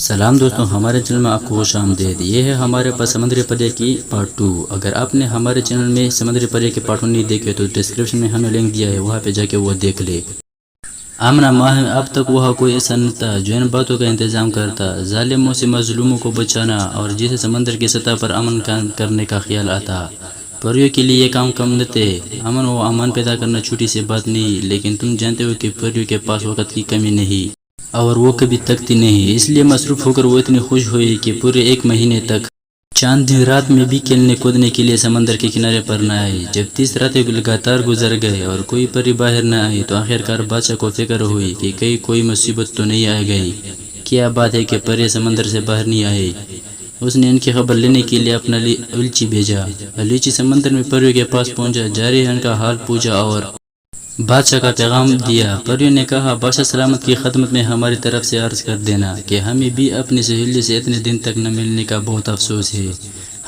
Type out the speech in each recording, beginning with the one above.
سلام دوستوں، ہمارے چینل میں آپ کو خوش آمدید۔ یہ ہے ہمارے پاس سمندری پرے کی پارٹ 2۔ اگر آپ نے ہمارے چینل میں سمندری پرے کے پارٹ 1 نہیں دیکھے تو ڈسکرپشن میں ہم نے لنک دیا ہے، وہاں پہ جا کے وہ دیکھ لے۔ امن ماہ میں اب تک وہاں کوئی ایسا نہ تھا جو ان باتوں کا انتظام کرتا، ظالموں سے مظلوموں کو بچانا، اور جسے سمندر کی سطح پر امن کرنے کا خیال آتا۔ پریوں کے لیے یہ کام کم نہ تھے۔ امن و امان پیدا کرنا چھوٹی سی بات نہیں، لیکن تم جانتے ہو کہ پریوں کے پاس وقت کی کمی نہیں، اور وہ کبھی تکتی نہیں۔ اس لیے مصروف ہو کر وہ اتنی خوش ہوئی کہ پورے 1 مہینے تک چاند دن رات میں بھی کھیلنے کودنے کے لیے سمندر کے کنارے پر نہ آئی۔ جب 30 راتیں لگاتار گزر گئے اور کوئی پری باہر نہ آئی تو آخرکار بادشاہ کو فکر ہوئی کہ کہیں کوئی مصیبت تو نہیں آ گئی۔ کیا بات ہے کہ پری سمندر سے باہر نہیں آئی۔ اس نے ان کی خبر لینے کے لیے اپنا الچی بھیجا۔ الچی سمندر میں پریوں کے پاس پہنچا، جاری ان کا حال پوچھا اور بادشاہ کا پیغام دیا۔ پریوں نے کہا، بادشاہ سلامت کی خدمت میں ہماری طرف سے عرض کر دینا کہ ہمیں بھی اپنی سہیلی سے اتنے دن تک نہ ملنے کا بہت افسوس ہے۔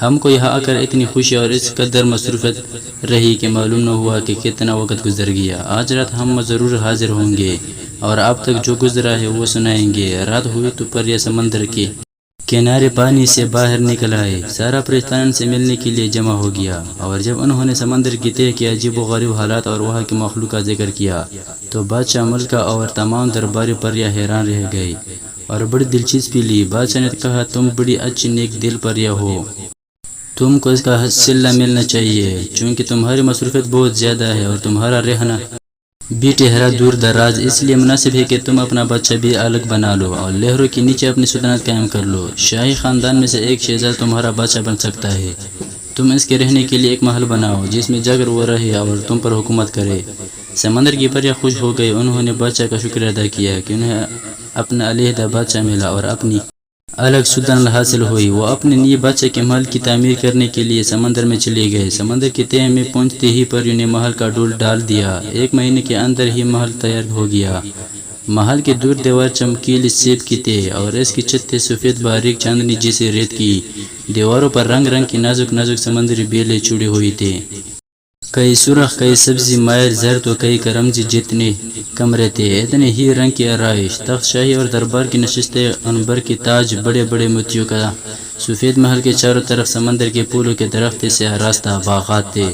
ہم کو یہاں آ کر اتنی خوشی اور اس قدر مصروفیت رہی کہ معلوم نہ ہوا کہ کتنا وقت گزر گیا۔ آج رات ہم ضرور حاضر ہوں گے اور اب تک جو گزرا ہے وہ سنائیں گے۔ رات ہوئی تو پریاں سمندر کے کنارے پانی سے باہر نکل آئے۔ سارا پریستان سے ملنے کے لیے جمع ہو گیا، اور جب انہوں نے سمندر کی تہہ کے عجیب و غریب حالات اور وہاں کی مخلوق کا ذکر کیا تو بادشاہ ملکہ اور تمام درباری پریاں حیران رہ گئی اور بڑی دلچسپی لی۔ بادشاہ نے کہا، تم بڑی اچھی نیک دل پریاں ہو، تم کو اس کا صلہ ملنا چاہیے، چونکہ تمہاری مصروفیت بہت زیادہ ہے اور تمہارا رہنا بھی ٹھہرا دور دراز، اس لیے مناسب ہے کہ تم اپنا بچہ بھی الگ بنا لو اور لہروں کے نیچے اپنی سلطنت قائم کر لو۔ شاہی خاندان میں سے ایک شہزادہ تمہارا بادشاہ بن سکتا ہے۔ تم اس کے رہنے کے لیے ایک محل بناؤ جس میں جا کر وہ رہے اور تم پر حکومت کرے۔ سمندر کی پریاں خوش ہو گئی۔ انہوں نے بادشاہ کا شکریہ ادا کیا کہ انہیں اپنا علیحدہ بادشاہ ملا اور اپنی الگ سلطنت حاصل ہوئی۔ وہ اپنے نئے بادشاہ کے محل کی تعمیر کرنے کے لیے سمندر میں چلے گئے۔ سمندر کی تہہ میں پہنچتے ہی پریوں نے محل کا ڈول ڈال دیا۔ 1 مہینے کے اندر ہی محل تیار ہو گیا۔ محل کی دور دیوار چمکیلی سیب کی تھے اور اس کی چھت تھے سفید باریک چاندنی جیسے ریت کی۔ دیواروں پر رنگ رنگ کی نازک نازک سمندری بیلیں چڑھی ہوئی تھے، کئی سرخ، کئی سبزی مائل زرد و کئی کرمزی۔ جتنے کمرے تھے اتنے ہی رنگ کی آرائش، تخت شاہی اور دربار کی نشستیں، عنبر کی تاج، بڑے بڑے موتیوں کا سفید محل کے چاروں طرف سمندر کے پھولوں کے درخت سے آراستہ باغات تھے۔